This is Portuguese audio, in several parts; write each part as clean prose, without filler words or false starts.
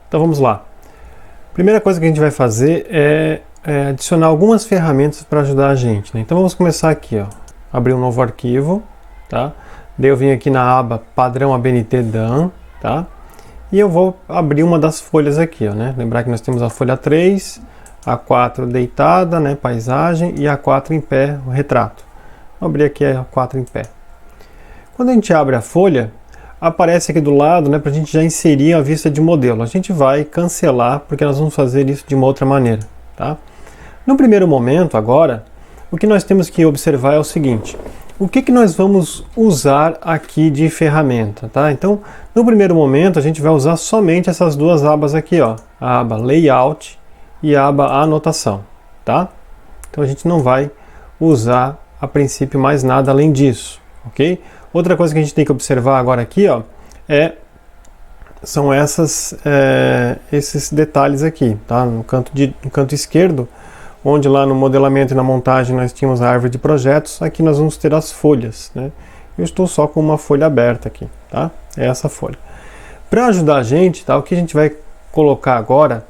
Então vamos lá. Primeira coisa que a gente vai fazer é adicionar algumas ferramentas para ajudar a gente, né? Então vamos começar aqui, ó. Abrir um novo arquivo, tá? Daí eu vim aqui na aba padrão ABNT DAN, tá? E eu vou abrir uma das folhas aqui, ó, né? Lembrar que nós temos a folha 3, a 4 deitada, né? Paisagem, e a 4 em pé, o retrato. Vou abrir aqui a 4 em pé. Quando a gente abre a folha, aparece aqui do lado, né, para a gente já inserir a vista de modelo. A gente vai cancelar, porque nós vamos fazer isso de uma outra maneira, tá? No primeiro momento, agora, o que nós temos que observar é o seguinte: o que nós vamos usar aqui de ferramenta, tá? Então, no primeiro momento, a gente vai usar somente essas duas abas aqui, ó, a aba Layout e a aba Anotação, tá? Então, a gente não vai usar, a princípio, mais nada além disso, ok? Outra coisa que a gente tem que observar agora aqui, ó, são esses detalhes aqui, tá? No canto esquerdo, onde lá no modelamento e na montagem nós tínhamos a árvore de projetos, aqui nós vamos ter as folhas, né? Eu estou só com uma folha aberta aqui, tá? É essa folha. Para ajudar a gente, tá? O que a gente vai colocar agora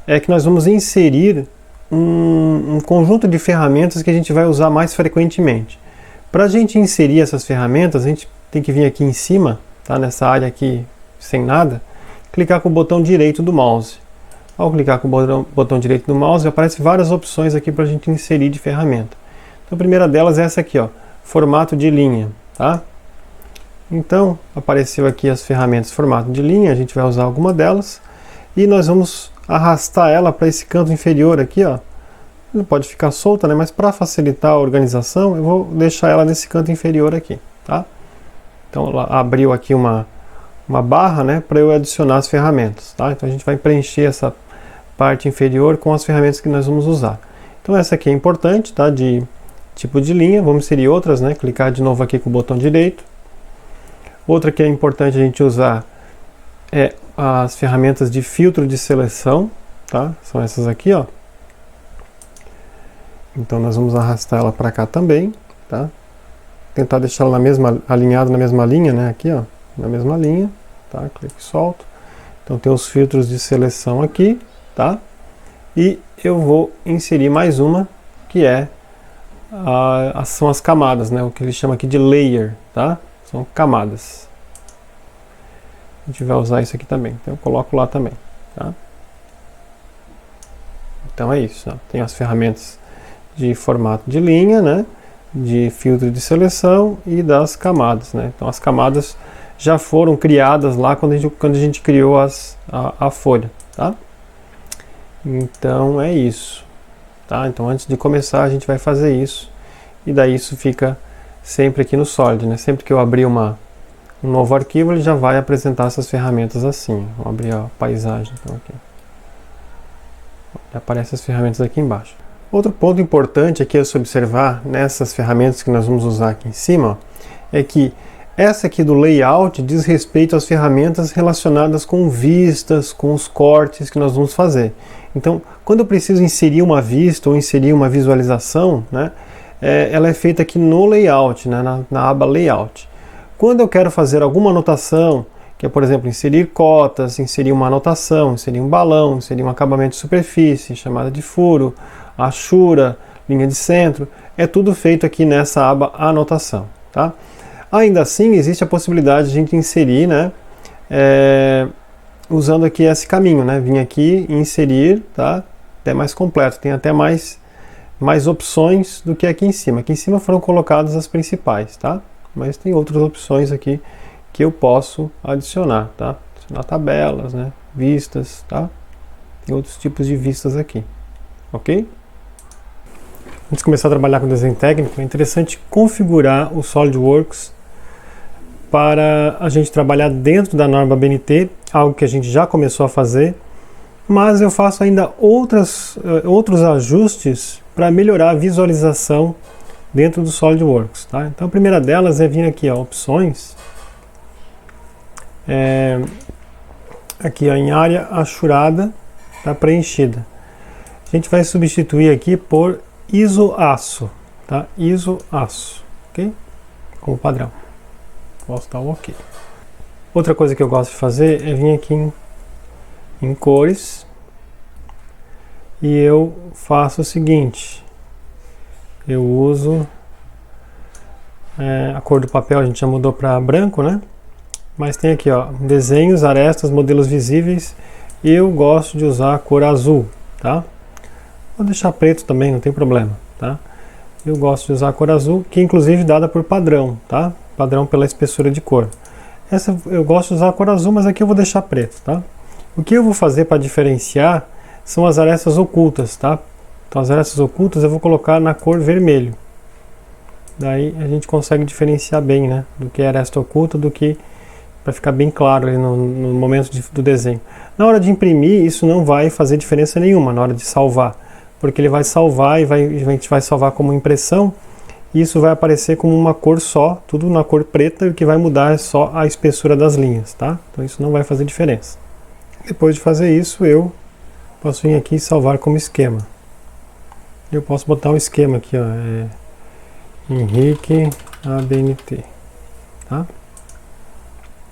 é que nós vamos inserir um conjunto de ferramentas que a gente vai usar mais frequentemente. Para a gente inserir essas ferramentas, a gente tem que vir aqui em cima, tá? Nessa área aqui sem nada, clicar com o botão direito do mouse. Ao clicar com o botão direito do mouse, aparecem várias opções aqui para a gente inserir de ferramenta. Então, a primeira delas é essa aqui, ó, formato de linha, tá? Então, apareceu aqui as ferramentas formato de linha, a gente vai usar alguma delas e nós vamos arrastar ela para esse canto inferior aqui, ó. Ela pode ficar solta, né? Mas para facilitar a organização, eu vou deixar ela nesse canto inferior aqui, tá? Então, ela abriu aqui uma barra, né? Para eu adicionar as ferramentas, tá? Então, a gente vai preencher essa parte inferior com as ferramentas que nós vamos usar. Então, essa aqui é importante, tá? De tipo de linha. Vamos inserir outras, né? Clicar de novo aqui com o botão direito. Outra que é importante a gente usar é as ferramentas de filtro de seleção, tá? São essas aqui, ó. Então nós vamos arrastar ela para cá também, tá? Tentar deixar ela alinhada na mesma linha, né? Aqui, ó, na mesma linha, tá? Clique e solto. Então tem os filtros de seleção aqui, tá? E eu vou inserir mais uma, que são as camadas, né? O que ele chama aqui de layer, tá? São camadas. A gente vai usar isso aqui também, então eu coloco lá também, tá? Então é isso, ó. Tem as ferramentas de formato de linha, né, de filtro de seleção e das camadas, né? Então as camadas já foram criadas lá quando a gente criou a folha, tá? Então é isso, tá? Então antes de começar a gente vai fazer isso e daí isso fica sempre aqui no Solid, né? Sempre que eu abrir um novo arquivo ele já vai apresentar essas ferramentas assim. Vou abrir a paisagem então aqui. Aparecem as ferramentas aqui embaixo. Outro ponto importante aqui a se observar nessas ferramentas que nós vamos usar aqui em cima, ó, é que essa aqui do layout diz respeito às ferramentas relacionadas com vistas, com os cortes que nós vamos fazer. Então, quando eu preciso inserir uma vista ou inserir uma visualização, né, ela é feita aqui no layout, né, na aba layout. Quando eu quero fazer alguma anotação, que é, por exemplo, inserir cotas, inserir uma anotação, inserir um balão, inserir um acabamento de superfície, chamada de furo, achura, linha de centro, é tudo feito aqui nessa aba anotação, tá? Ainda assim, existe a possibilidade de a gente inserir, né, usando aqui esse caminho, né, vim aqui e inserir, tá? Até mais completo, tem até mais opções do que aqui em cima. Aqui em cima foram colocadas as principais, tá? Mas tem outras opções aqui que eu posso adicionar, tá? Adicionar tabelas, né, vistas, tá? Tem outros tipos de vistas aqui, ok? Antes de começar a trabalhar com desenho técnico, é interessante configurar o SolidWorks para a gente trabalhar dentro da norma BNT, algo que a gente já começou a fazer, mas eu faço ainda outros ajustes para melhorar a visualização dentro do SolidWorks, tá? Então a primeira delas é vir aqui, ó, opções, aqui ó, em área achurada, tá, preenchida. A gente vai substituir aqui por isoaço, tá? Isoaço, ok? Como padrão. Posso dar um ok. Outra coisa que eu gosto de fazer é vir aqui em cores e eu faço o seguinte, eu uso a cor do papel, a gente já mudou para branco, né? Mas tem aqui, ó, desenhos, arestas, modelos visíveis. Eu gosto de usar a cor azul, tá? Vou deixar preto também, não tem problema, tá? Eu gosto de usar a cor azul, que é inclusive dada por padrão, tá? Padrão pela espessura de cor. Essa eu gosto de usar a cor azul, mas aqui eu vou deixar preto, tá? O que eu vou fazer para diferenciar são as arestas ocultas, tá? Então as arestas ocultas eu vou colocar na cor vermelho. Daí a gente consegue diferenciar bem, né? Do que é aresta oculta, do que... para ficar bem claro ali no momento do desenho. Na hora de imprimir, isso não vai fazer diferença nenhuma na hora de salvar, porque ele vai salvar e a gente vai salvar como impressão, e isso vai aparecer como uma cor só, tudo na cor preta, e o que vai mudar é só a espessura das linhas, tá? Então isso não vai fazer diferença. Depois de fazer isso, eu posso vir aqui e salvar como esquema. Eu posso botar um esquema aqui, ó, Henrique ABNT, tá?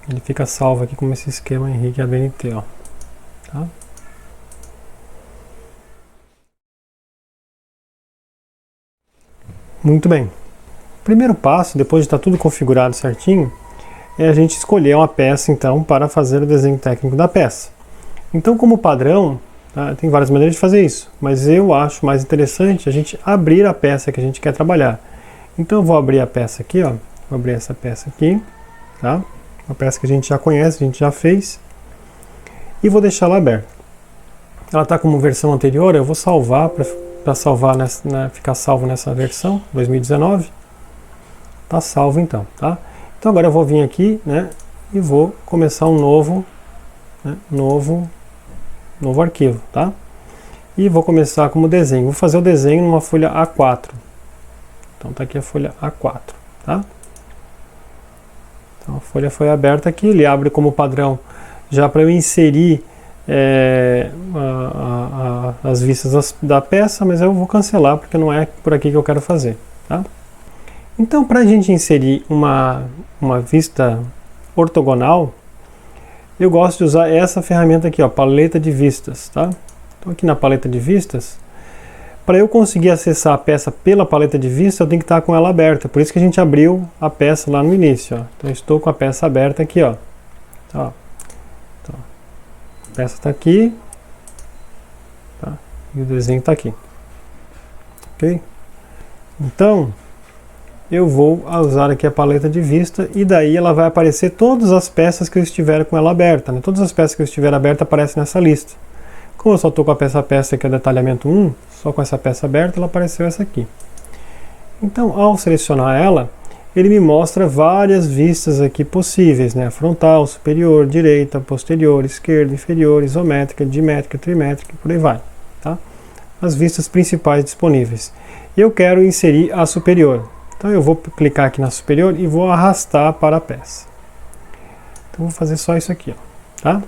Ele fica salvo aqui como esse esquema Henrique ABNT, ó, tá? Muito bem. Primeiro passo, depois de estar tudo configurado certinho, é a gente escolher uma peça, então, para fazer o desenho técnico da peça. Então, como padrão, tá, tem várias maneiras de fazer isso, mas eu acho mais interessante a gente abrir a peça que a gente quer trabalhar. Então, eu vou abrir a peça aqui, ó, vou abrir essa peça aqui, tá? Uma peça que a gente já conhece, a gente já fez, e vou deixar ela aberta. Ela está como versão anterior, eu vou salvar para salvar ficar salvo nessa versão 2019. Tá salvo então, tá? Então agora eu vou vir aqui, né, e vou começar um novo arquivo, tá? E vou começar como desenho. Vou fazer o desenho numa folha A4. Então tá aqui a folha A4, tá? Então a folha foi aberta aqui, ele abre como padrão já para eu inserir as vistas da peça, mas eu vou cancelar porque não é por aqui que eu quero fazer, tá? Então, para a gente inserir uma vista ortogonal, eu gosto de usar essa ferramenta aqui, ó, paleta de vistas, tá? Então aqui na paleta de vistas, para eu conseguir acessar a peça pela paleta de vista, eu tenho que estar com ela aberta. Por isso que a gente abriu a peça lá no início, ó. Então eu estou com a peça aberta aqui, ó. Tá, ó. Então, a peça está aqui, tá? E o desenho está aqui, ok? Então eu vou usar aqui a paleta de vista e daí ela vai aparecer todas as peças que eu estiver com ela aberta, né? Todas as peças que eu estiver aberta aparecem nessa lista. Como eu só estou com a peça que é detalhamento 1, só com essa peça aberta, ela apareceu essa aqui. Então, ao selecionar ela, ele me mostra várias vistas aqui possíveis, né? Frontal, superior, direita, posterior, esquerda, inferior, isométrica, dimétrica, trimétrica e por aí vai, tá? As vistas principais disponíveis. Eu quero inserir a superior. Então eu vou clicar aqui na superior e vou arrastar para a peça. Então vou fazer só isso aqui, ó, tá?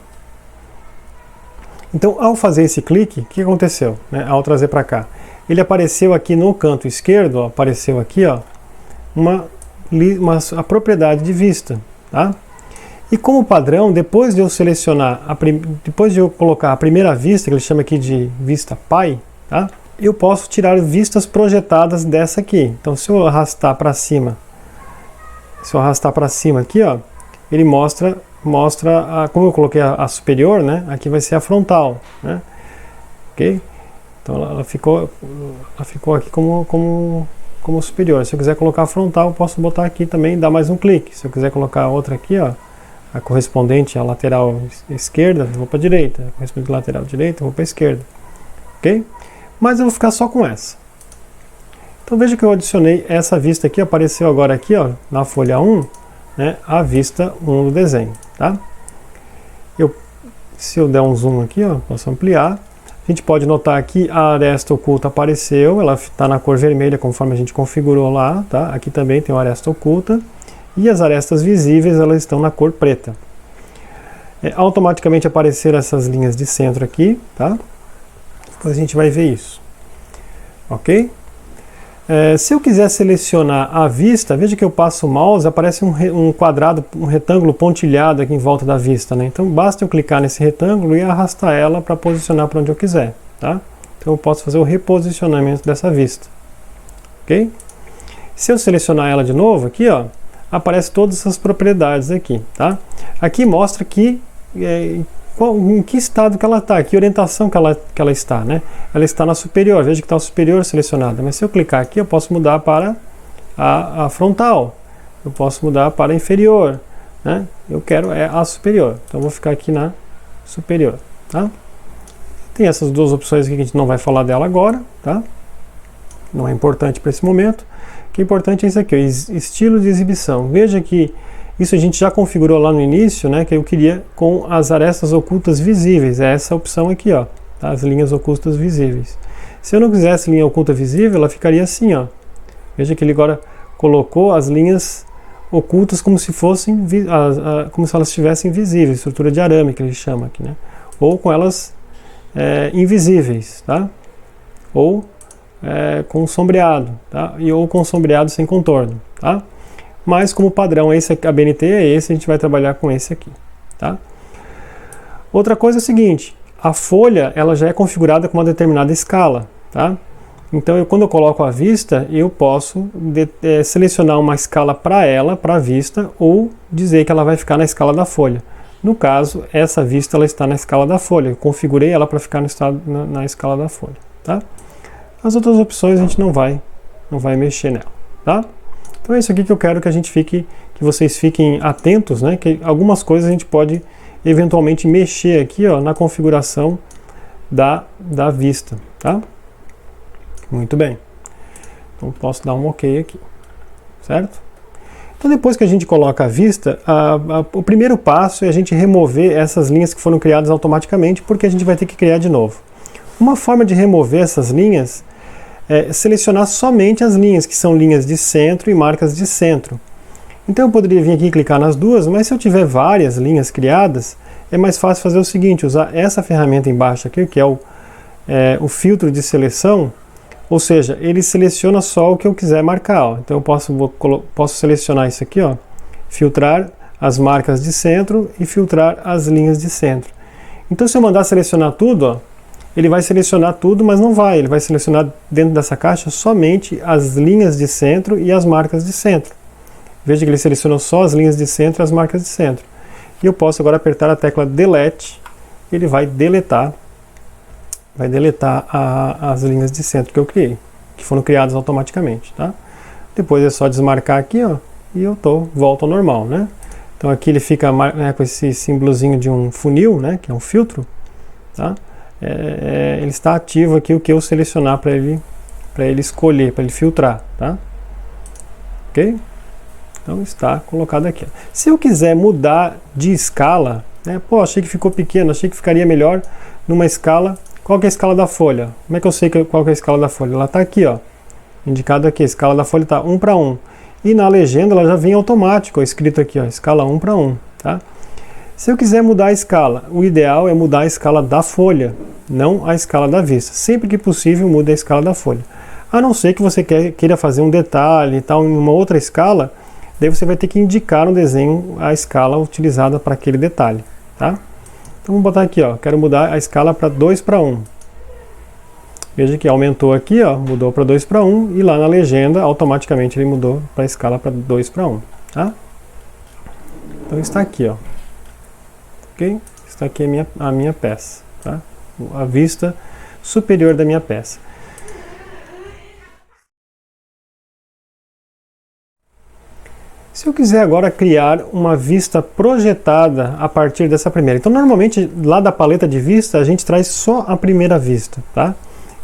Então ao fazer esse clique, o que aconteceu, né, ao trazer para cá? Ele apareceu aqui no canto esquerdo, ó, apareceu aqui, ó, a propriedade de vista, tá? E como padrão, depois de eu selecionar, depois de eu colocar a primeira vista, que ele chama aqui de vista pai, tá? Eu posso tirar vistas projetadas dessa aqui. Então se eu arrastar para cima, aqui, ó, ele mostra como eu coloquei a superior, né? Aqui vai ser a frontal, né? Ok? Então ela ficou aqui como superior. Se eu quiser colocar a frontal, eu posso botar aqui também e dar mais um clique. Se eu quiser colocar outra aqui, ó, a correspondente à lateral esquerda, eu vou para a direita. A correspondente à lateral direita, eu vou para a esquerda. Ok? Mas eu vou ficar só com essa. Então veja que eu adicionei essa vista aqui, apareceu agora aqui, ó, na folha 1, né, a vista 1 do desenho, tá? Se eu der um zoom aqui, ó, posso ampliar. A gente pode notar que a aresta oculta apareceu, ela está na cor vermelha conforme a gente configurou lá, tá? Aqui também tem uma aresta oculta e as arestas visíveis, elas estão na cor preta. Automaticamente apareceram essas linhas de centro aqui, tá? Depois a gente vai ver isso, ok? Se eu quiser selecionar a vista, veja que eu passo o mouse, aparece um quadrado, um retângulo pontilhado aqui em volta da vista, né? Então basta eu clicar nesse retângulo e arrastar ela para posicionar para onde eu quiser, tá? Então eu posso fazer o reposicionamento dessa vista, ok? Se eu selecionar ela de novo aqui, ó, aparece todas essas propriedades aqui, tá? Aqui mostra que em que estado que ela está, que orientação que ela está, né? Ela está na superior, veja que está o superior selecionada, mas se eu clicar aqui eu posso mudar para a frontal, eu posso mudar para a inferior, né? Eu quero a superior, então eu vou ficar aqui na superior, tá? Tem essas duas opções aqui que a gente não vai falar dela agora, tá? Não é importante para esse momento. O que é importante é isso aqui, ó, estilo de exibição. Veja que isso a gente já configurou lá no início, né, que eu queria com as arestas ocultas visíveis. É essa opção aqui, ó, tá? As linhas ocultas visíveis. Se eu não quisesse linha oculta visível, ela ficaria assim, ó. Veja que ele agora colocou as linhas ocultas como se fossem, como se elas estivessem visíveis, estrutura de arame que ele chama aqui, né? Ou com elas invisíveis, tá? Ou com sombreado, tá? Ou com sombreado sem contorno, tá? Mas como padrão esse a BNT é esse, a gente vai trabalhar com esse aqui, tá? Outra coisa é o seguinte, a folha ela já é configurada com uma determinada escala, tá? Então quando eu coloco a vista, eu posso selecionar uma escala para ela, para a vista, ou dizer que ela vai ficar na escala da folha. No caso, essa vista ela está na escala da folha, eu configurei ela para ficar na escala da folha, tá? As outras opções a gente não vai mexer nela, tá? Então é isso aqui que eu quero que vocês fiquem atentos, né? Que algumas coisas a gente pode eventualmente mexer aqui, ó, na configuração da vista, tá? Muito bem. Então posso dar um OK aqui, certo? Então depois que a gente coloca a vista, o primeiro passo é a gente remover essas linhas que foram criadas automaticamente, porque a gente vai ter que criar de novo. Uma forma de remover essas linhas é selecionar somente as linhas, que são linhas de centro e marcas de centro. Então eu poderia vir aqui e clicar nas duas, mas se eu tiver várias linhas criadas, é mais fácil fazer o seguinte, usar essa ferramenta embaixo aqui, que é o filtro de seleção, ou seja, ele seleciona só o que eu quiser marcar. Ó. Então eu posso selecionar isso aqui, ó, filtrar as marcas de centro e filtrar as linhas de centro. Então se eu mandar selecionar tudo, ó, ele vai selecionar tudo, mas não vai. Ele vai selecionar dentro dessa caixa somente as linhas de centro e as marcas de centro. Veja que ele selecionou só as linhas de centro e as marcas de centro. E eu posso agora apertar a tecla Delete. Ele vai deletar as linhas de centro que eu criei, que foram criadas automaticamente, tá? Depois é só desmarcar aqui, ó, e eu volto ao normal, né? Então aqui ele fica com esse símbolozinho de um funil, né, que é um filtro, tá? Ele está ativo aqui o que eu selecionar para ele escolher, para ele filtrar, tá? Ok? Então está colocado aqui. Ó. Se eu quiser mudar de escala, né? Pô, achei que ficou pequeno, achei que ficaria melhor numa escala. Qual que é a escala da folha? Como é que eu sei qual que é a escala da folha? Ela está aqui, ó, indicado aqui. A escala da folha está 1:1. E na legenda ela já vem automático, ó, escrito aqui, ó, escala 1:1, tá? Se eu quiser mudar a escala, o ideal é mudar a escala da folha, não a escala da vista. Sempre que possível, mude a escala da folha. A não ser que você queira fazer um detalhe e tal em uma outra escala, daí você vai ter que indicar no desenho a escala utilizada para aquele detalhe, tá? Então vamos botar aqui, ó, quero mudar a escala para 2:1. Veja que aumentou aqui, ó, mudou para 2:1 e lá na legenda automaticamente ele mudou para a escala para 2:1, tá? Então está aqui, ó. Ok? Está aqui a minha peça, tá? A vista superior da minha peça. Se eu quiser agora criar uma vista projetada a partir dessa primeira, então normalmente lá da paleta de vista a gente traz só a primeira vista, tá?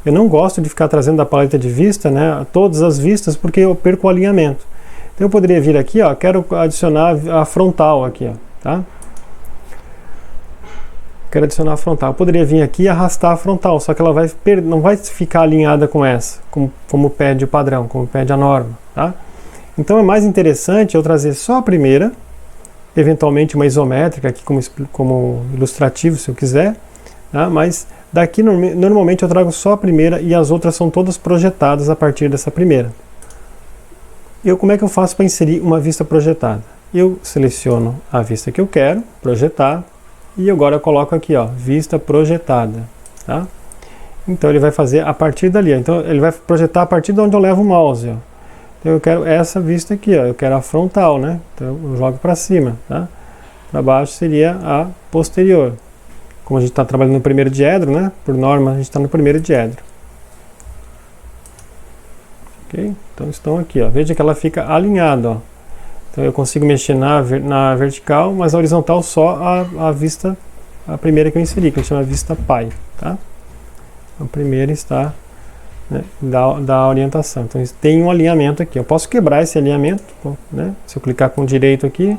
Eu não gosto de ficar trazendo da paleta de vista, né, todas as vistas, porque eu perco o alinhamento. Então eu poderia vir aqui, ó, quero adicionar a frontal aqui, ó, tá? Quero adicionar a frontal. Eu poderia vir aqui e arrastar a frontal, só que ela não vai ficar alinhada com essa, como pede o padrão, como pede a norma, tá? Então é mais interessante eu trazer só a primeira, eventualmente uma isométrica aqui como ilustrativo, se eu quiser, tá? Mas Daqui normalmente eu trago só a primeira e as outras são todas projetadas a partir dessa primeira. Como é que eu faço para inserir uma vista projetada? Eu seleciono a vista que eu quero projetar e agora eu coloco aqui, ó, vista projetada, tá? Então ele vai fazer a partir dali, ó. Então ele vai projetar a partir de onde eu levo o mouse, ó. Então eu quero essa vista aqui, ó, eu quero a frontal, né? Então eu jogo para cima, tá? Para baixo seria a posterior. Como a gente está trabalhando no primeiro diedro, né? Por norma a gente está no primeiro diedro. Ok? Então estão aqui, ó. Veja que ela fica alinhada, ó. Então eu consigo mexer na vertical, mas a horizontal só a vista, a primeira que eu inseri, que a gente chama vista pai, tá? A primeira está, né, da orientação. Então tem um alinhamento aqui. Eu posso quebrar esse alinhamento, né? Se eu clicar com o direito aqui,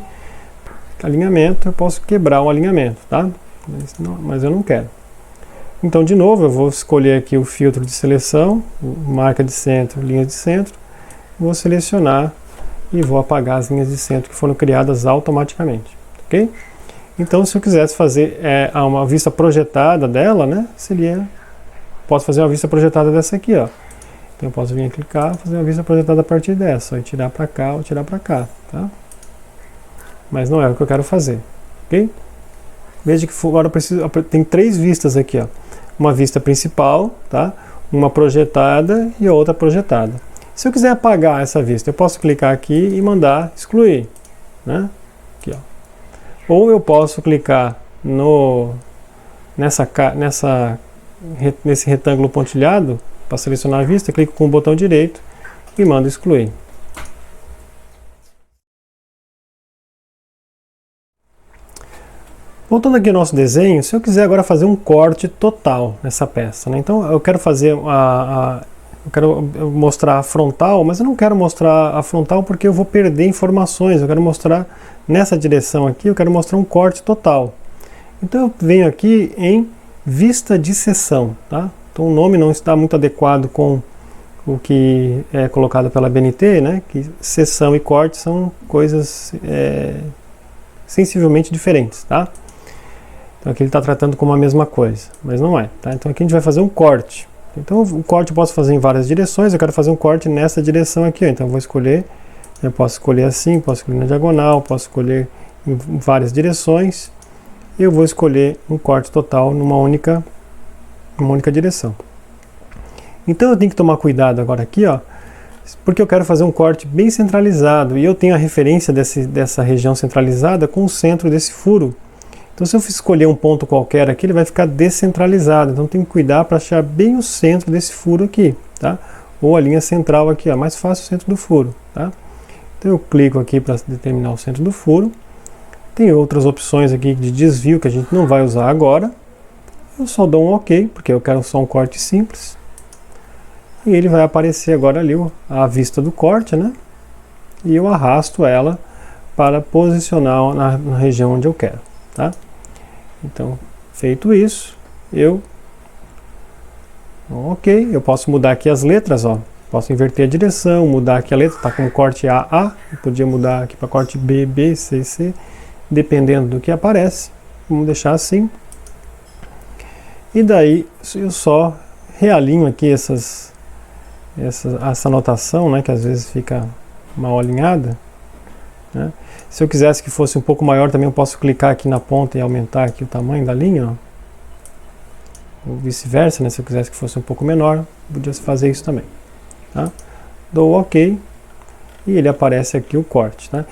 alinhamento, eu posso quebrar o alinhamento, tá? Mas eu não quero. Então, de novo, eu vou escolher aqui o filtro de seleção, marca de centro, linha de centro, vou selecionar e vou apagar as linhas de centro que foram criadas automaticamente, ok? Então, se eu quisesse fazer uma vista projetada dela, né, posso fazer uma vista projetada dessa aqui, ó. Então, eu posso vir clicar, fazer uma vista projetada a partir dessa, e tirar para cá ou tirar para cá, tá? Mas não é o que eu quero fazer, ok? Veja que agora tem 3 vistas aqui, ó. Uma vista principal, tá? Uma projetada e outra projetada. Se eu quiser apagar essa vista, eu posso clicar aqui e mandar excluir, né? Aqui, ó. Ou eu posso clicar nesse retângulo pontilhado para selecionar a vista, clico com o botão direito e mando excluir. Voltando aqui ao nosso desenho, se eu quiser agora fazer um corte total nessa peça, né? Então eu quero fazer eu quero mostrar a frontal, mas eu não quero mostrar a frontal porque eu vou perder informações. Eu quero mostrar nessa direção aqui, eu quero mostrar um corte total. Então eu venho aqui em vista de seção, tá? Então o nome não está muito adequado com o que é colocado pela BNT, né? Que seção e corte são coisas sensivelmente diferentes, tá? Então aqui ele está tratando como a mesma coisa, mas não é, tá? Então aqui a gente vai fazer um corte. Então o corte eu posso fazer em várias direções, eu quero fazer um corte nessa direção aqui, ó. Então eu vou escolher, eu posso escolher assim, posso escolher na diagonal, posso escolher em várias direções. Eu vou escolher um corte total numa única direção. Então eu tenho que tomar cuidado agora aqui, ó, porque eu quero fazer um corte bem centralizado e eu tenho a referência dessa região centralizada com o centro desse furo. Então se eu escolher um ponto qualquer aqui, ele vai ficar descentralizado. Então tem que cuidar para achar bem o centro desse furo aqui, tá? Ou a linha central aqui, ó, mais fácil o centro do furo, tá? Então eu clico aqui para determinar o centro do furo. Tem outras opções aqui de desvio que a gente não vai usar agora. Eu só dou um OK, porque eu quero só um corte simples. E ele vai aparecer agora ali a vista do corte, né? E eu arrasto ela para posicionar na região onde eu quero, tá? Então, feito isso, OK, eu posso mudar aqui as letras, ó. Posso inverter a direção, mudar aqui a letra, tá como corte AA, eu podia mudar aqui para corte B, B, C, C, dependendo do que aparece. Vamos deixar assim. E daí eu só realinho aqui essa anotação, né, que às vezes fica mal alinhada, né? Se eu quisesse que fosse um pouco maior também eu posso clicar aqui na ponta e aumentar aqui o tamanho da linha, ó. Ou vice-versa, né? Se eu quisesse que fosse um pouco menor, podia fazer isso também, tá? Dou OK e ele aparece aqui o corte, tá?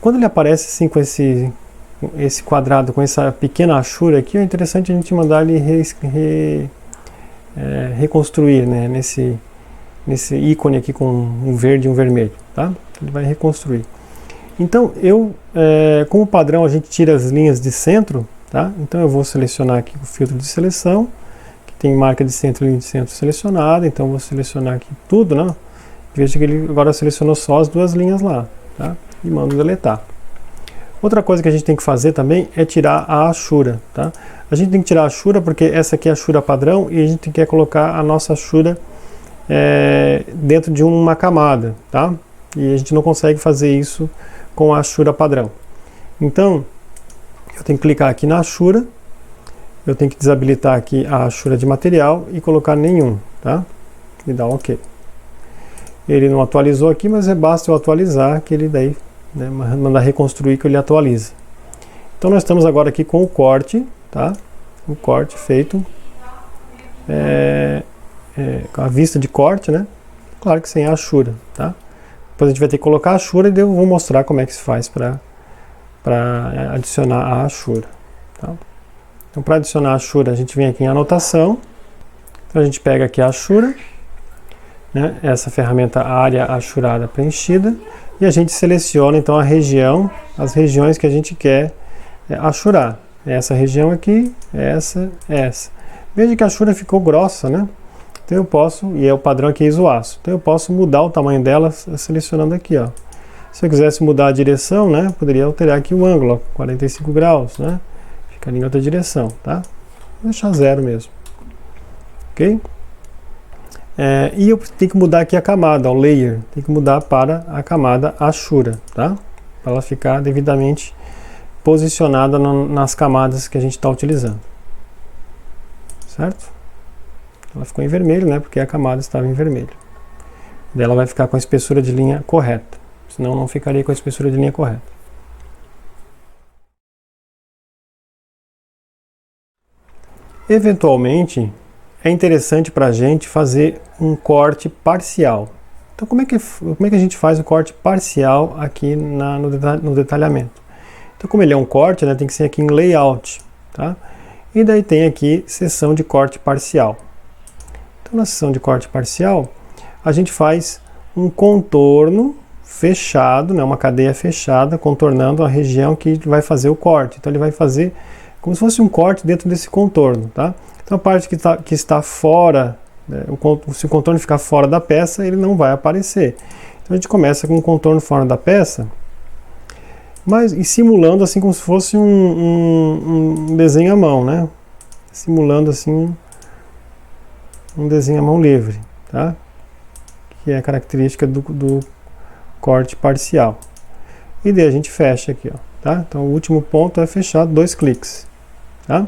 Quando ele aparece assim com esse quadrado, com essa pequena hachura aqui, é interessante a gente mandar ele reconstruir, né? Nesse ícone aqui com um verde e um vermelho, tá? Ele vai reconstruir. Então como padrão a gente tira as linhas de centro, tá? Então eu vou selecionar aqui o filtro de seleção, que tem marca de centro e linha de centro selecionada. Então eu vou selecionar aqui tudo, né? Veja que ele agora selecionou só as duas linhas lá, tá? E mando deletar. Outra coisa que a gente tem que fazer também é tirar a hachura, tá? A gente tem que tirar a hachura porque essa aqui é a hachura padrão e a gente quer colocar a nossa hachura dentro de uma camada, tá? E a gente não consegue fazer isso com a hachura padrão. Então eu tenho que clicar aqui na hachura eu tenho que desabilitar aqui a Ashura de material e colocar nenhum, tá? E dar um OK. Ele não atualizou aqui, mas basta eu atualizar que ele daí, né, mandar reconstruir que ele atualiza. Então nós estamos agora aqui com o corte, tá? O corte feito com a vista de corte, né? Claro que sem a Ashura, tá? Depois a gente vai ter que colocar a Ashura e eu vou mostrar como é que se faz para adicionar a Ashura, tá? Então para adicionar a Ashura a gente vem aqui em anotação, então a gente pega aqui a Ashura, né? Essa ferramenta área ashurada preenchida, e a gente seleciona então a região, as regiões que a gente quer ashurar. Essa região aqui, essa. Veja que a Ashura ficou grossa, né? Então eu posso, e o padrão aqui é isoáceo, então eu posso mudar o tamanho dela selecionando aqui, ó. Se eu quisesse mudar a direção, né, poderia alterar aqui o ângulo, ó, 45 graus, né? Ficaria em outra direção, tá? Vou deixar 0 mesmo. Ok? E eu tenho que mudar aqui a camada, o layer, tem que mudar para a camada Ashura, tá? Para ela ficar devidamente posicionada nas camadas que a gente está utilizando, certo? Ela ficou em vermelho, né? Porque a camada estava em vermelho. Daí ela vai ficar com a espessura de linha correta, senão não ficaria com a espessura de linha correta. Eventualmente, é interessante para a gente fazer um corte parcial. Então, como é que a gente faz o corte parcial aqui no detalhamento? Então, como ele é um corte, né, tem que ser aqui em Layout, tá? E daí tem aqui seção de corte parcial. Então, na seção de corte parcial, a gente faz um contorno fechado, né, uma cadeia fechada, contornando a região que vai fazer o corte. Então, ele vai fazer como se fosse um corte dentro desse contorno, tá? Então a parte que está fora, né, se o contorno ficar fora da peça, ele não vai aparecer. Então a gente começa com um contorno fora da peça, e simulando assim como se fosse um desenho à mão, né? Simulando assim um desenho à mão livre, tá? Que é a característica do corte parcial. E daí a gente fecha aqui, ó, tá? Então o último ponto é fechar 2 cliques, tá?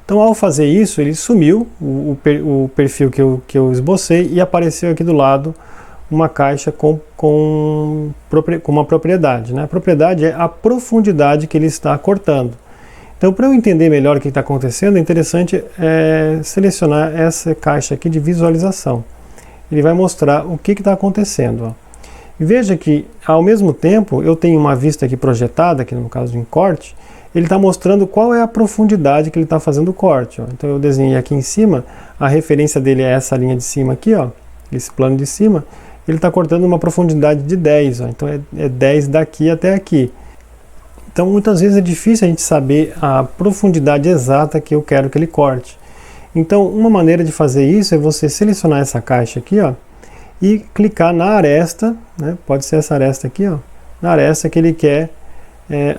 Então, ao fazer isso, ele sumiu o perfil que eu esbocei e apareceu aqui do lado uma caixa com uma propriedade, né? A propriedade é a profundidade que ele está cortando. Então, para eu entender melhor o que está acontecendo, é interessante selecionar essa caixa aqui de visualização. Ele vai mostrar o que está acontecendo, ó. E veja que, ao mesmo tempo, eu tenho uma vista aqui projetada, aqui no caso de um corte, ele está mostrando qual é a profundidade que ele está fazendo o corte, ó. Então eu desenhei aqui em cima, a referência dele é essa linha de cima aqui, ó, esse plano de cima, ele está cortando uma profundidade de 10, ó, então é 10 daqui até aqui. Então muitas vezes é difícil a gente saber a profundidade exata que eu quero que ele corte. Então uma maneira de fazer isso é você selecionar essa caixa aqui, ó, e clicar na aresta, né, pode ser essa aresta aqui, ó, na aresta que ele quer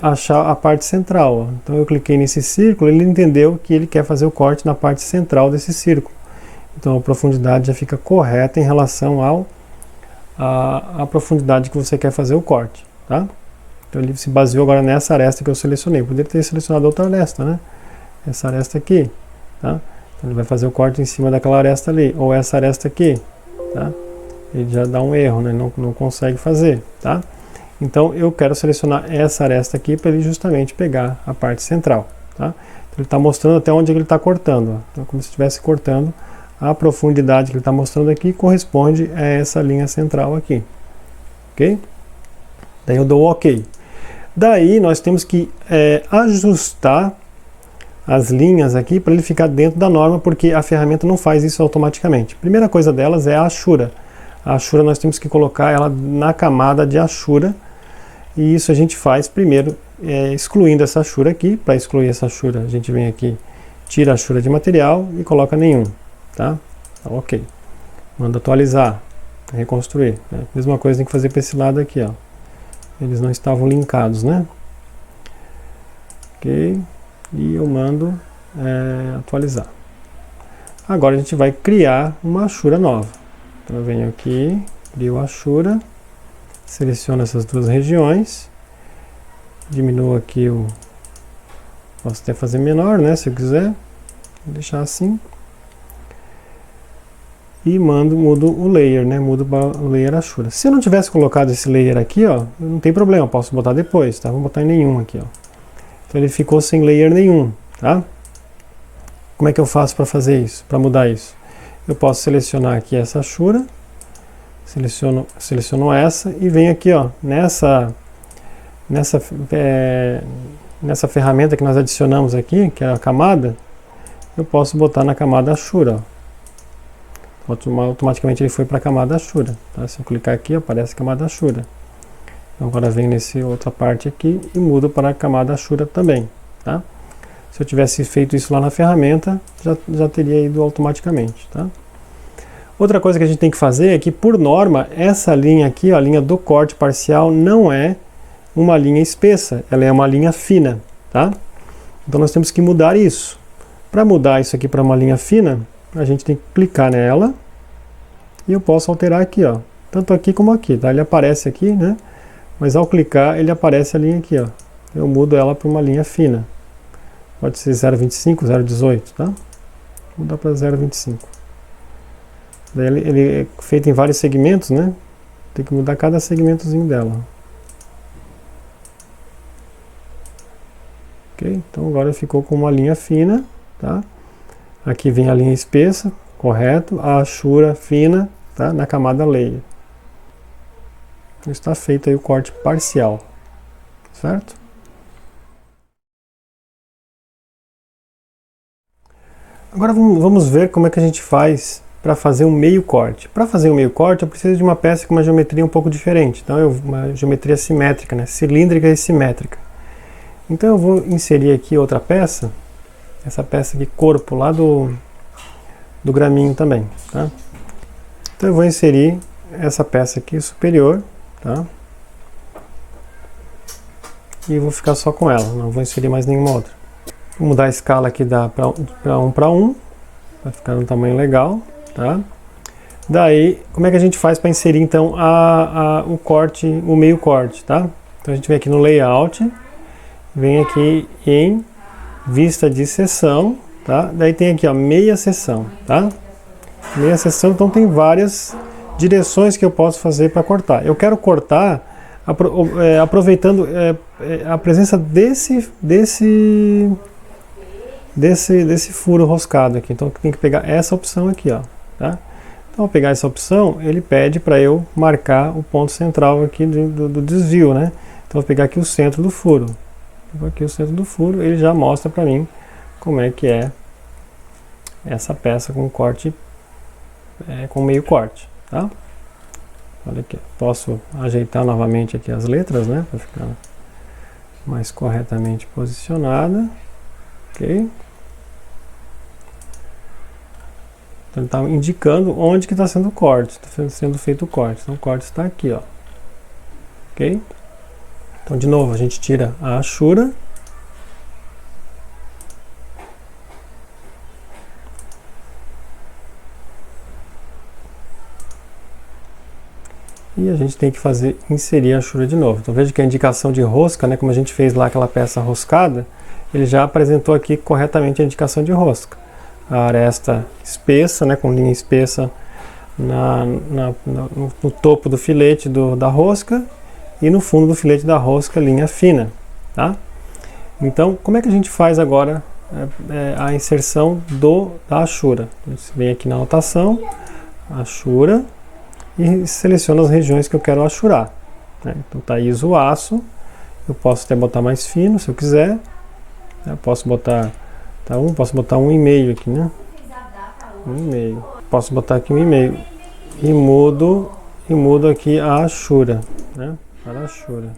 achar a parte central, ó. Então eu cliquei nesse círculo, ele entendeu que ele quer fazer o corte na parte central desse círculo. Então a profundidade já fica correta em relação à profundidade que você quer fazer o corte, tá? Então ele se baseou agora nessa aresta que eu selecionei. Poderia ter selecionado outra aresta, né? Essa aresta aqui, tá? Então ele vai fazer o corte em cima daquela aresta ali, ou essa aresta aqui, tá? Ele já dá um erro, né? Não consegue fazer, tá? Então eu quero selecionar essa aresta aqui para ele justamente pegar a parte central, tá? Então, ele está mostrando até onde ele está cortando, ó. Então como se estivesse cortando, a profundidade que ele está mostrando aqui corresponde a essa linha central aqui, ok? Daí eu dou o OK. Daí nós temos que ajustar as linhas aqui para ele ficar dentro da norma, porque a ferramenta não faz isso automaticamente. A primeira coisa delas é a Ashura. A Ashura nós temos que colocar ela na camada de Ashura, e isso a gente faz primeiro excluindo essa Ashura aqui. Para excluir essa Ashura a gente vem aqui, tira a Ashura de material e coloca nenhum, tá? Ok. Manda atualizar, reconstruir, né? Mesma coisa tem que fazer para esse lado aqui, ó. Eles não estavam linkados, né? Ok. E eu mando atualizar. Agora a gente vai criar uma Ashura nova. Então eu venho aqui, crio a Ashura, seleciono essas duas regiões, diminuo aqui Posso até fazer menor, né, se eu quiser. Vou deixar assim. E mudo o layer, né? Mudo o layer Ashura. Se eu não tivesse colocado esse layer aqui, ó, não tem problema, posso botar depois, tá? Vou botar em nenhum aqui, ó. Então ele ficou sem layer nenhum, tá? Como é que eu faço para fazer isso, para mudar isso? Eu posso selecionar aqui essa Ashura, seleciono essa e venho aqui, ó, nessa ferramenta que nós adicionamos aqui, que é a camada, eu posso botar na camada Ashura, ó. Automaticamente ele foi para a camada Ashura, tá? Se eu clicar aqui, aparece a camada Ashura. Então agora venho nessa outra parte aqui e mudo para a camada Ashura também, tá? Se eu tivesse feito isso lá na ferramenta, já teria ido automaticamente, tá? Outra coisa que a gente tem que fazer é que, por norma, essa linha aqui, ó, a linha do corte parcial, não é uma linha espessa, ela é uma linha fina, tá? Então nós temos que mudar isso. Para mudar isso aqui para uma linha fina, a gente tem que clicar nela e eu posso alterar aqui, ó, tanto aqui como aqui, tá? Ele aparece aqui, né? Mas ao clicar ele aparece a linha aqui, ó. Eu mudo ela para uma linha fina. Pode ser 0,25, 0,18, tá? Vou mudar para 0,25. Daí ele é feito em vários segmentos, né? Tem que mudar cada segmentozinho dela. Ok? Então agora ficou com uma linha fina, tá? Aqui vem a linha espessa, correto? A Ashura fina, tá? Na camada layer. Então está feito aí o corte parcial, certo? Agora vamos ver como é que a gente faz para fazer um meio corte. Para fazer um meio corte eu preciso de uma peça com uma geometria um pouco diferente. Então uma geometria simétrica, né? Cilíndrica e simétrica. Então eu vou inserir aqui outra peça. Essa peça aqui, corpo, lá do graminho também, tá? Então eu vou inserir essa peça aqui superior, tá? E vou ficar só com ela, não vou inserir mais nenhuma outra. Vou mudar a escala aqui para 1 para 1, vai ficar um tamanho legal, tá? Daí, como é que a gente faz para inserir então o corte, o meio corte, tá? Então a gente vem aqui no layout, vem aqui em vista de seção, tá? Daí tem aqui, ó, meia seção, tá? Meia seção, então tem várias direções que eu posso fazer para cortar. Eu quero cortar aproveitando a presença desse furo roscado aqui. Então tem que pegar essa opção aqui, ó, tá? Então ao pegar essa opção, ele pede para eu marcar o ponto central aqui do desvio, né? Então vou pegar aqui o centro do furo. Aqui o centro do furo, ele já mostra para mim como é que é essa peça com corte, com meio corte, tá? Olha aqui, posso ajeitar novamente aqui as letras, né, para ficar mais corretamente posicionada, ok? Então ele está indicando onde que está sendo o corte, está sendo feito o corte. Então o corte está aqui, ó, ok? Então, de novo, a gente tira a Ashura. E a gente tem que inserir a Ashura de novo. Então veja que a indicação de rosca, né, como a gente fez lá aquela peça roscada, ele já apresentou aqui corretamente a indicação de rosca. A aresta espessa, né, com linha espessa no topo do filete da rosca, e no fundo do filete da rosca, linha fina, tá? Então, como é que a gente faz agora a inserção da Ashura? Você vem aqui na anotação, Ashura, e seleciona as regiões que eu quero ashurar, né? Então tá ISO o aço, eu posso até botar mais fino, se eu quiser, né? Eu posso botar, posso botar 1,5 aqui, né? 1,5, posso botar aqui 1,5, e mudo aqui a Ashura, né? Para a Ashura.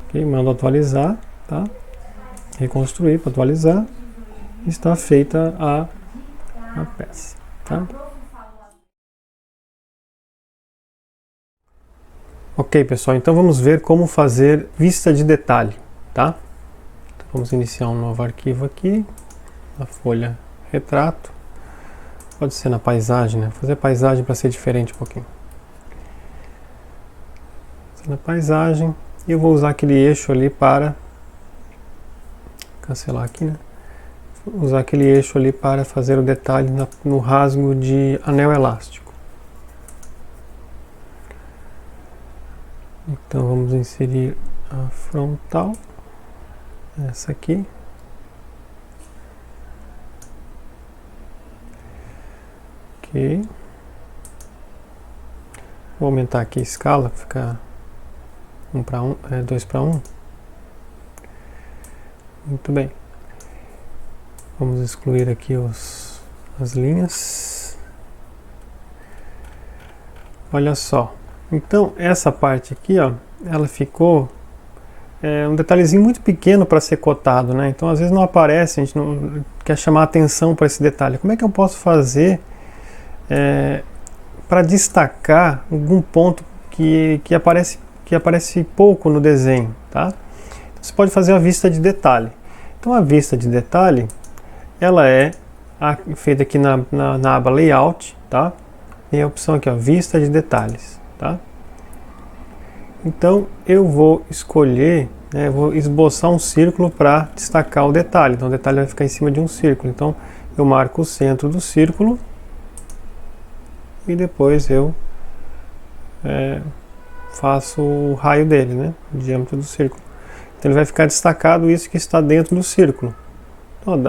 Ok, mando atualizar, tá? Reconstruir para atualizar. Está feita a peça, tá? Ok, pessoal, então vamos ver como fazer vista de detalhe, tá? Então, vamos iniciar um novo arquivo aqui, na folha retrato. Pode ser na paisagem, né? Vou fazer a paisagem para ser diferente um pouquinho. Na paisagem, e eu vou usar aquele eixo ali para cancelar aqui, né? Usar aquele eixo ali para fazer o detalhe no rasgo de anel elástico. Então vamos inserir a frontal, essa aqui. Ok. Vou aumentar aqui a escala para ficar 2 para 1. Muito bem. Vamos excluir aqui as linhas. Olha só. Então essa parte aqui, ó, ela ficou um detalhezinho muito pequeno para ser cotado, né? Então às vezes não aparece, a gente não quer chamar atenção para esse detalhe. Como é que eu posso fazer para destacar algum ponto que aparece pouco no desenho, tá? Então, você pode fazer a vista de detalhe. Então a vista de detalhe, ela é feita aqui na aba Layout, tá? Tem a opção aqui, ó, Vista de Detalhes, tá? Então eu vou escolher, né, vou esboçar um círculo para destacar o detalhe. Então o detalhe vai ficar em cima de um círculo. Então eu marco o centro do círculo e depois eu faço o raio dele, né, o diâmetro do círculo. Então ele vai ficar destacado isso que está dentro do círculo. Então,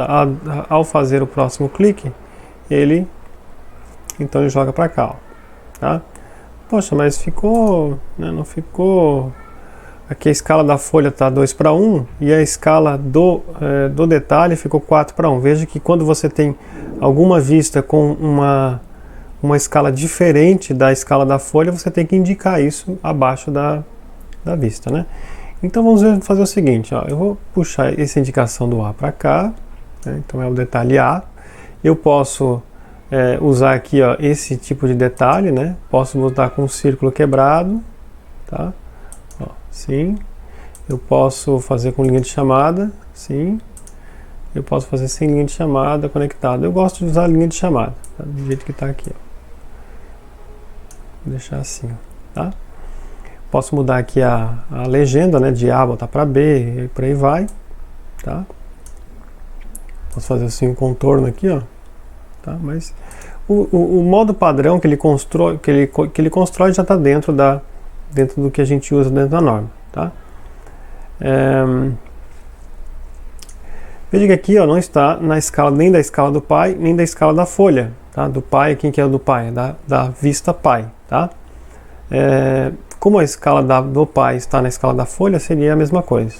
ao fazer o próximo clique, ele joga para cá, ó, tá? Poxa, mas ficou, né, não ficou. Aqui a escala da folha está 2 para 1 e a escala do detalhe ficou 4 para 1. Veja que quando você tem alguma vista com uma escala diferente da escala da folha, você tem que indicar isso abaixo da vista, né? Então vamos fazer o seguinte, ó, eu vou puxar essa indicação do A para cá, né? Então é o detalhe A. Eu posso usar aqui, ó, esse tipo de detalhe, né? Posso botar com um círculo quebrado, tá? Ó, sim. Eu posso fazer com linha de chamada, sim. Eu posso fazer sem linha de chamada conectada. Eu gosto de usar a linha de chamada, tá? Do jeito que está aqui, ó. Vou deixar assim, ó, tá? Posso mudar aqui a legenda, né, de A botar para B e por aí vai, tá? Posso fazer assim um contorno aqui, ó, tá? Mas o modo padrão que ele constrói já está dentro do que a gente usa dentro da norma, tá? Veja que aqui, ó, não está na escala nem da escala do pai nem da escala da folha, tá? Do pai, quem que é o do pai? Da vista pai, tá? Como a escala do pai está na escala da folha, seria a mesma coisa,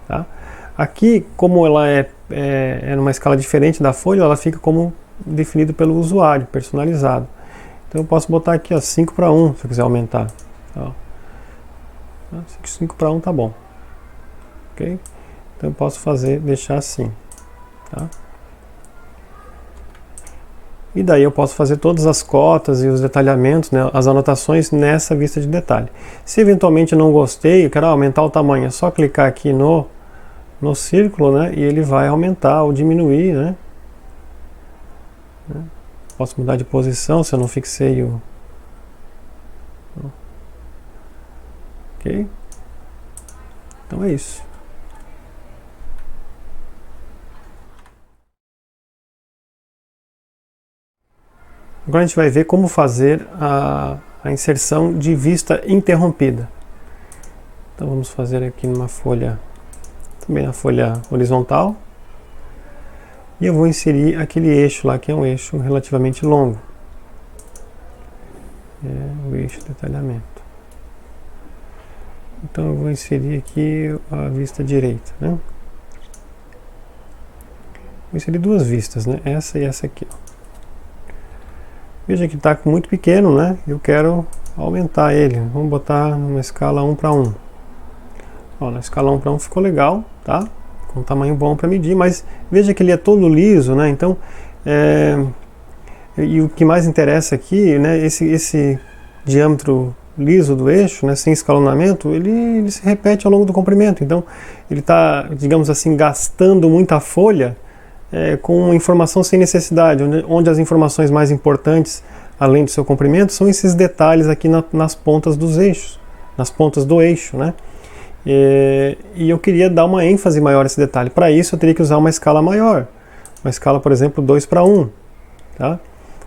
tá? Aqui, como ela é numa escala diferente da folha, ela fica como definido pelo usuário, personalizado. Então eu posso botar aqui, ó, 5 para 1, se eu quiser aumentar. Ó. 5 para 1 tá bom. Ok? Então eu posso deixar assim, tá? E daí eu posso fazer todas as cotas e os detalhamentos, né, as anotações nessa vista de detalhe. Se eventualmente eu não gostei, eu quero aumentar o tamanho, é só clicar aqui no círculo, né, e ele vai aumentar ou diminuir, né? Posso mudar de posição se eu não fixei o... Ok? Então é isso. Agora a gente vai ver como fazer a inserção de vista interrompida. Então vamos fazer aqui numa folha, também na folha horizontal. E eu vou inserir aquele eixo lá, que é um eixo relativamente longo. É o eixo de detalhamento. Então eu vou inserir aqui a vista direita, né? Vou inserir duas vistas, né? Essa e essa aqui, ó. Veja que está muito pequeno, né? Eu quero aumentar ele. Vamos botar numa escala 1 para 1. Ó, na escala 1 para 1 ficou legal, tá? Com um tamanho bom para medir, mas veja que ele é todo liso, né? Então, e o que mais interessa aqui, né? Esse diâmetro liso do eixo, né? Sem escalonamento, ele se repete ao longo do comprimento. Então, ele está, digamos assim, gastando muita folha com informação sem necessidade, onde as informações mais importantes, além do seu comprimento, são esses detalhes aqui nas pontas dos eixos, nas pontas do eixo, né? e eu queria dar uma ênfase maior a esse detalhe. Para isso eu teria que usar uma escala maior, uma escala, por exemplo, 2:1, tá?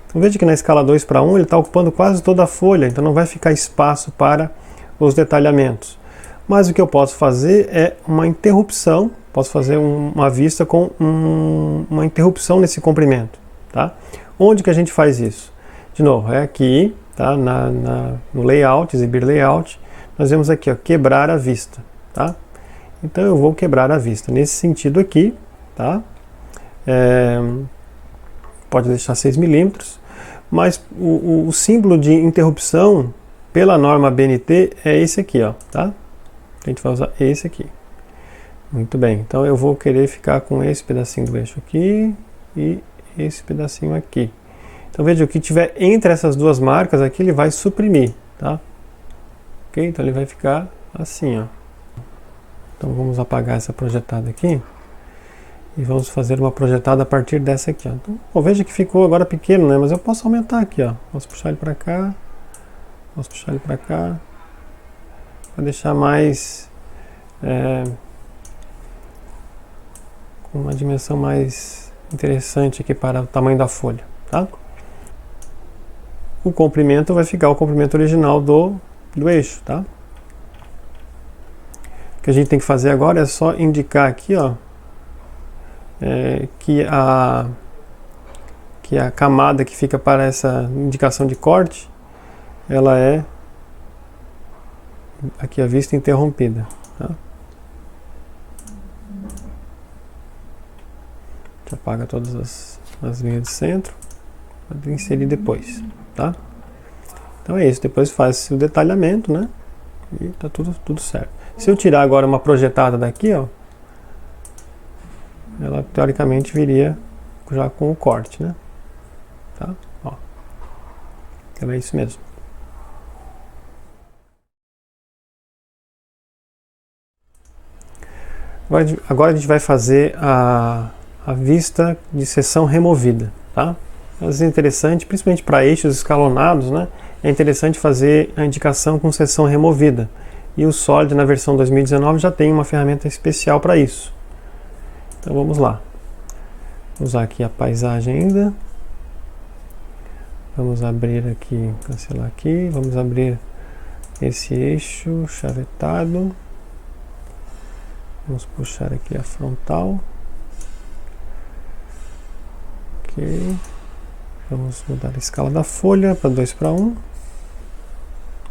Então veja que na escala 2:1 ele está ocupando quase toda a folha, então não vai ficar espaço para os detalhamentos. Mas o que eu posso fazer é uma interrupção, posso fazer uma vista com uma interrupção nesse comprimento, tá? Onde que a gente faz isso? De novo, é aqui, tá? No layout, exibir layout, nós vemos aqui, ó, quebrar a vista, tá? Então eu vou quebrar a vista nesse sentido aqui, tá? Pode deixar 6 milímetros, mas o símbolo de interrupção pela norma BNT é esse aqui, ó, tá? A gente vai usar esse aqui. Muito bem, então eu vou querer ficar com esse pedacinho do eixo aqui e esse pedacinho aqui. Então veja, o que tiver entre essas duas marcas aqui, ele vai suprimir, tá? Ok? Então ele vai ficar assim, ó. Então vamos apagar essa projetada aqui e vamos fazer uma projetada a partir dessa aqui, ó. Então, veja que ficou agora pequeno, né? Mas eu posso aumentar aqui, ó. Posso puxar ele para cá, posso puxar ele para cá, para deixar mais com uma dimensão mais interessante aqui para o tamanho da folha, tá? O comprimento vai ficar o comprimento original do eixo, tá? O que a gente tem que fazer agora é só indicar aqui, ó, que a camada que fica para essa indicação de corte, ela é aqui a vista interrompida, tá? A gente apaga todas as linhas de centro para inserir depois, tá? Então é isso, depois faz o detalhamento, né? E tá tudo certo. Se eu tirar agora uma projetada daqui, ó, ela teoricamente viria já com o corte, né? Tá? Ó. Então é isso mesmo. Agora a gente vai fazer a vista de seção removida, tá? Mas é interessante, principalmente para eixos escalonados, né? É interessante fazer a indicação com seção removida. E o Solid na versão 2019 já tem uma ferramenta especial para isso. Então vamos lá. Vou usar aqui a paisagem ainda. Vamos abrir aqui, cancelar aqui. Vamos abrir esse eixo chavetado. Vamos puxar aqui a frontal. Ok. Vamos mudar a escala da folha para 2:1.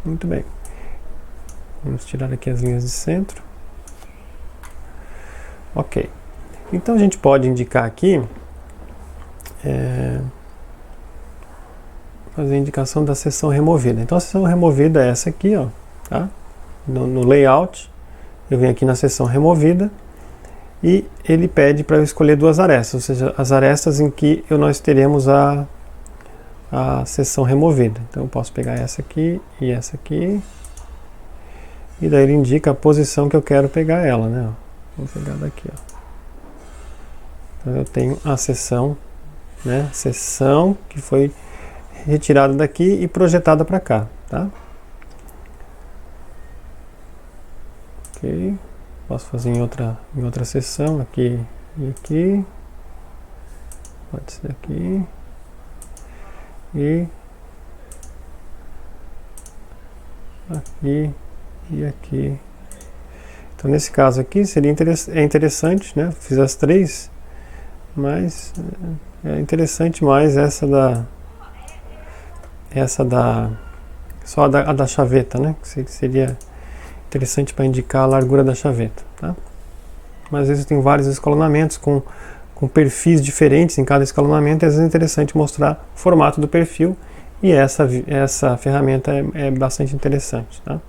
Muito bem. Vamos tirar aqui as linhas de centro. Ok. Então a gente pode indicar aqui, fazer a indicação da seção removida. Então a seção removida é essa aqui, ó, tá? No layout, eu venho aqui na seção removida e ele pede para eu escolher duas arestas, ou seja, as arestas em que nós teremos a seção removida. Então eu posso pegar essa aqui e essa aqui, e daí ele indica a posição que eu quero pegar ela, né? Vou pegar daqui, ó. Então eu tenho a seção, né? Seção que foi retirada daqui e projetada para cá, tá? Ok. Posso fazer em outra seção, aqui e aqui. Pode ser aqui. E aqui e aqui. Então nesse caso aqui seria interessante, né? Fiz as três, mas é interessante mais só a da chaveta, né? Que seria interessante para indicar a largura da chaveta, tá? Mas às vezes tem vários escalonamentos com perfis diferentes em cada escalonamento, e às vezes é interessante mostrar o formato do perfil, e essa ferramenta é bastante interessante, tá?